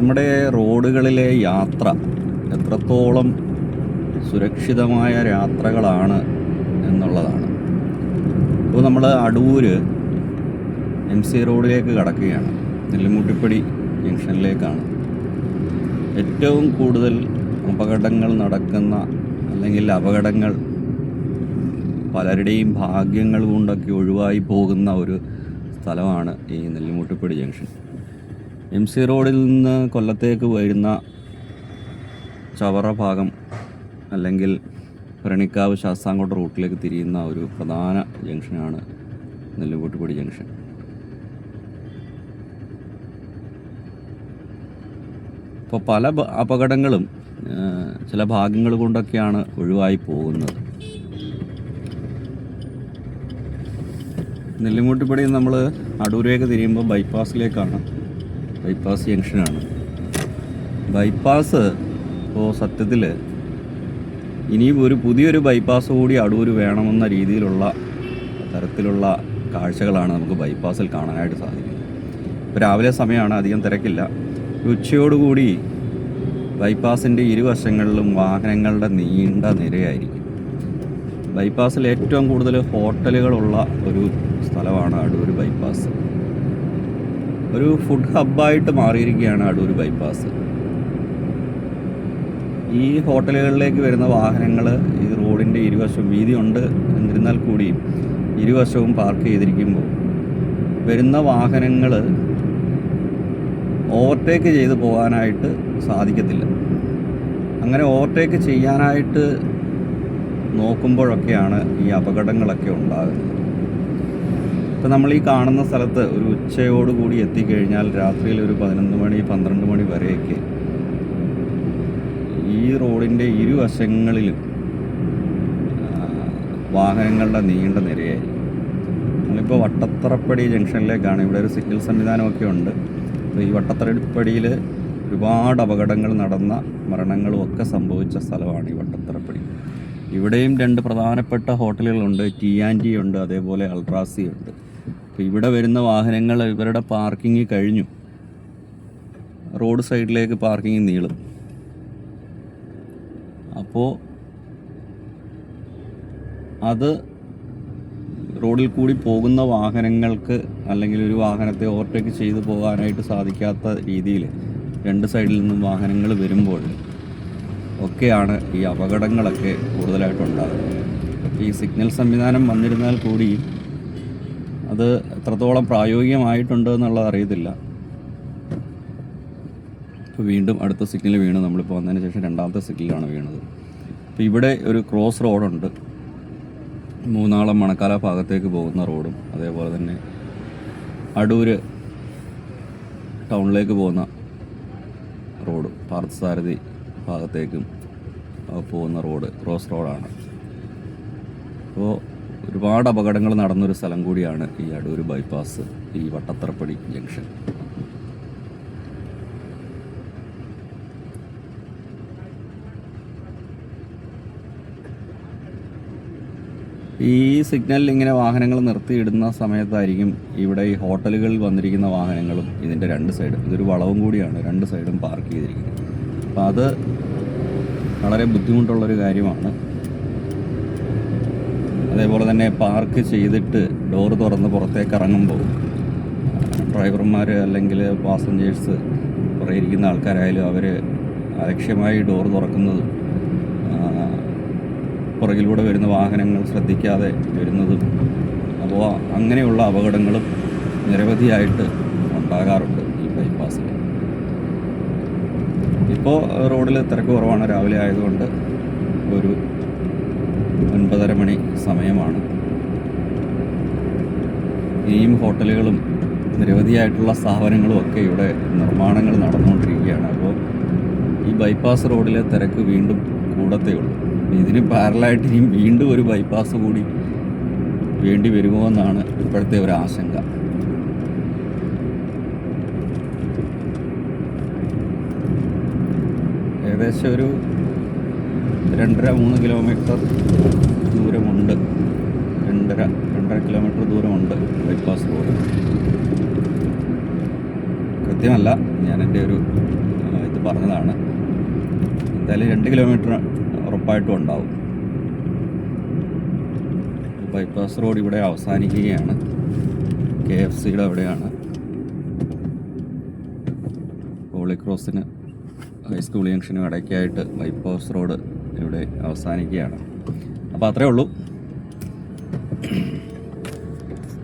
നമ്മുടെ റോഡുകളിലെ യാത്ര എത്രത്തോളം സുരക്ഷിതമായ യാത്രകളാണ് എന്നുള്ളതാണ്. ഇപ്പോൾ നമ്മൾ അടൂർ MC റോഡിലേക്ക് കടക്കുകയാണ്. നെല്ലിമുട്ടിപ്പടി ജംഗ്ഷനിലേക്കാണ്. ഏറ്റവും കൂടുതൽ അപകടങ്ങൾ നടക്കുന്ന അല്ലെങ്കിൽ അപകടങ്ങൾ പലരുടെയും ഭാഗ്യങ്ങൾ കൊണ്ടൊക്കെ ഒഴിവായി പോകുന്ന ഒരു സ്ഥലമാണ് ഈ നെല്ലിമുട്ടിപ്പടി ജംഗ്ഷൻ. MC റോഡിൽ നിന്ന് കൊല്ലത്തേക്ക് വരുന്ന ചവറ ഭാഗം അല്ലെങ്കിൽ ഭരണിക്കാവ് ശാസ്താംകോട്ട റൂട്ടിലേക്ക് തിരിയുന്ന ഒരു പ്രധാന ജംഗ്ഷനാണ് നെല്ലിമുട്ടിപ്പടി ജംഗ്ഷൻ. ഇപ്പോൾ പല അപകടങ്ങളും ചില ഭാഗ്യങ്ങൾ കൊണ്ടൊക്കെയാണ് ഒഴിവായി പോകുന്നത്. നെല്ലിമുട്ടിപ്പടി നമ്മൾ അടൂരേക്ക് തിരിയുമ്പോൾ ബൈപ്പാസിലേക്കാണ്. ബൈപ്പാസ് ജംഗ്ഷനാണ്. ബൈപ്പാസ് ഇപ്പോൾ സത്യത്തിൽ ഇനിയും പുതിയൊരു ബൈപ്പാസ് കൂടി അടൂർ വേണമെന്ന രീതിയിലുള്ള തരത്തിലുള്ള കാഴ്ചകളാണ് നമുക്ക് ബൈപ്പാസിൽ കാണാനായിട്ട് സാധിക്കുന്നത്. ഇപ്പോൾ രാവിലെ സമയമാണ്, അധികം തിരക്കില്ല. ഉച്ചയോടുകൂടി ബൈപ്പാസിൻ്റെ ഇരുവശങ്ങളിലും വാഹനങ്ങളുടെ നീണ്ട നിരയായിരിക്കും. ബൈപ്പാസിൽ ഏറ്റവും കൂടുതൽ ഹോട്ടലുകളുള്ള ഒരു സ്ഥലമാണ് അടൂർ ബൈപ്പാസ്. ഒരു ഫുഡ് ഹബ്ബായിട്ട് മാറിയിരിക്കുകയാണ് അടൂർ ബൈപ്പാസ്. ഈ ഹോട്ടലുകളിലേക്ക് വരുന്ന വാഹനങ്ങൾ ഈ റോഡിൻ്റെ ഇരുവശവും വീതിയുണ്ട് എന്നിരുന്നാൽ കൂടിയും ഇരുവശവും പാർക്ക് ചെയ്തിരിക്കുമ്പോൾ വരുന്ന വാഹനങ്ങൾ ഓവർടേക്ക് ചെയ്ത് പോകാനായിട്ട് സാധിക്കത്തില്ല. അങ്ങനെ ഓവർടേക്ക് ചെയ്യാനായിട്ട് നോക്കുമ്പോഴൊക്കെയാണ് ഈ അപകടങ്ങളൊക്കെ ഉണ്ടാകുന്നത്. ഇപ്പോൾ നമ്മൾ ഈ കാണുന്ന സ്ഥലത്ത് ഒരു ഉച്ചയോടുകൂടി എത്തിക്കഴിഞ്ഞാൽ രാത്രിയിൽ ഒരു 11 മണി 12 മണി വരെയൊക്കെ ഈ റോഡിൻ്റെ ഇരുവശങ്ങളിലും വാഹനങ്ങളുടെ നീണ്ട നിരയായി. നമ്മളിപ്പോൾ വട്ടത്തറപ്പടി ജംഗ്ഷനിലേക്കാണ്. ഇവിടെ ഒരു സിഗ്നൽ സംവിധാനമൊക്കെ ഉണ്ട്. അപ്പോൾ ഈ വട്ടത്തറപ്പടിയിൽ ഒരുപാട് അപകടങ്ങൾ നടന്ന മരണങ്ങളും ഒക്കെ സംഭവിച്ച സ്ഥലമാണ് ഈ വട്ടത്തറപ്പടി. ഇവിടെയും 2 പ്രധാനപ്പെട്ട ഹോട്ടലുകളുണ്ട്. T&T ഉണ്ട്, അതേപോലെ അൾട്രാസി ഉണ്ട്. അപ്പോൾ ഇവിടെ വരുന്ന വാഹനങ്ങൾ ഇവരുടെ പാർക്കിംഗ് കഴിഞ്ഞു റോഡ് സൈഡിലേക്ക് പാർക്കിംഗ് നീളും. അപ്പോൾ അത് റോഡിൽ കൂടി പോകുന്ന വാഹനങ്ങൾക്ക് അല്ലെങ്കിൽ ഒരു വാഹനത്തെ ഓവർടേക്ക് ചെയ്തു പോകാനായിട്ട് സാധിക്കാത്ത രീതിയിൽ 2 സൈഡിൽ നിന്നും വാഹനങ്ങൾ വരുമ്പോൾ ഒക്കെയാണ് ഈ അപകടങ്ങളൊക്കെ കൂടുതലായിട്ടുണ്ടാകുന്നത്. ഈ സിഗ്നൽ സംവിധാനം വന്നിരുന്നാൽ കൂടിയും അത് എത്രത്തോളം പ്രായോഗികമായിട്ടുണ്ട് എന്നുള്ളത് അറിയത്തില്ല. ഇപ്പോൾ വീണ്ടും അടുത്ത സിഗ്നൽ വീണ്. നമ്മളിപ്പോൾ വന്നതിന് ശേഷം 2ാമത്തെ സിഗ്നലാണ് വീണത്. അപ്പോൾ ഇവിടെ ഒരു ക്രോസ് റോഡുണ്ട്. മൂന്നാളം മണക്കാല ഭാഗത്തേക്ക് പോകുന്ന റോഡും അതേപോലെ തന്നെ അടൂർ ടൗണിലേക്ക് പോകുന്ന റോഡും പാർത്ഥസാരഥി ഭാഗത്തേക്കും പോകുന്ന റോഡ് ക്രോസ് റോഡാണ്. അപ്പോൾ ഒരുപാട് അപകടങ്ങൾ നടന്നൊരു സ്ഥലം കൂടിയാണ് ഈ അടൂർ ബൈപ്പാസ്, ഈ വട്ടത്തറപ്പടി ജംഗ്ഷൻ. ഈ സിഗ്നലിൽ ഇങ്ങനെ വാഹനങ്ങൾ നിർത്തിയിടുന്ന സമയത്തായിരിക്കും ഇവിടെ ഈ ഹോട്ടലുകളിൽ വന്നിരിക്കുന്ന വാഹനങ്ങളും ഇതിൻ്റെ 2 സൈഡും, ഇതൊരു വളവും കൂടിയാണ്, 2 സൈഡും പാർക്ക് ചെയ്തിരിക്കുന്നത്. അപ്പോൾ അത് വളരെ ബുദ്ധിമുട്ടുള്ളൊരു കാര്യമാണ്. അതേപോലെ തന്നെ പാർക്ക് ചെയ്തിട്ട് ഡോറ് തുറന്ന് പുറത്തേക്ക് ഇറങ്ങുമ്പോൾ ഡ്രൈവർമാർ അല്ലെങ്കിൽ പാസഞ്ചേഴ്സ് കുറേ ഇരിക്കുന്ന ആൾക്കാരായാലും അവർ അലക്ഷ്യമായി ഡോറ് തുറക്കുന്നതും പുറകിലൂടെ വരുന്ന വാഹനങ്ങൾ ശ്രദ്ധിക്കാതെ വരുന്നതും, അപ്പോൾ അങ്ങനെയുള്ള അപകടങ്ങളും നിരവധിയായിട്ട് ഉണ്ടാകാറുണ്ട് ഈ ബൈപ്പാസിൽ. ഇപ്പോൾ റോഡിൽ തിരക്ക് കുറവാണ്. രാവിലെ ആയതുകൊണ്ട് ഒരു 9:30 മണി സമയമാണ്. ഇനിയും ഹോട്ടലുകളും നിരവധിയായിട്ടുള്ള സ്ഥാപനങ്ങളും ഒക്കെ ഇവിടെ നിർമ്മാണങ്ങൾ നടന്നുകൊണ്ടിരിക്കുകയാണ്. അപ്പോൾ ഈ ബൈപ്പാസ് റോഡിലെ തിരക്ക് വീണ്ടും കൂടത്തേ ഉള്ളൂ. ഇതിന് പാരലായിട്ട് ഇനിയും വീണ്ടും ഒരു ബൈപ്പാസ് കൂടി വേണ്ടി വരുമോ എന്നാണ് ഇപ്പോഴത്തെ ഒരു ആശങ്ക. ഏകദേശം ഒരു 2.5-3 കിലോമീറ്റർ ദൂരമുണ്ട്. 2.5 കിലോമീറ്റർ ദൂരമുണ്ട് ബൈപ്പാസ് റോഡ്. കൃത്യമല്ല, ഞാൻ എൻ്റെ ഒരു പറഞ്ഞതാണ്. എന്തായാലും 2 കിലോമീറ്റർ ഉറപ്പായിട്ടും ഉണ്ടാവും. ബൈപ്പാസ് റോഡ് ഇവിടെ അവസാനിക്കുകയാണ്. KFCയുടെ അവിടെയാണ്. ഹോളി ക്രോസിന് ഹൈസ്കൂൾ ജംഗ്ഷനും ഇടയ്ക്കായിട്ട് ബൈപ്പാസ് റോഡ് ഇവിടെ അവസാനിക്കുകയാണ്. അപ്പോൾ അത്രയേ ഉള്ളൂ.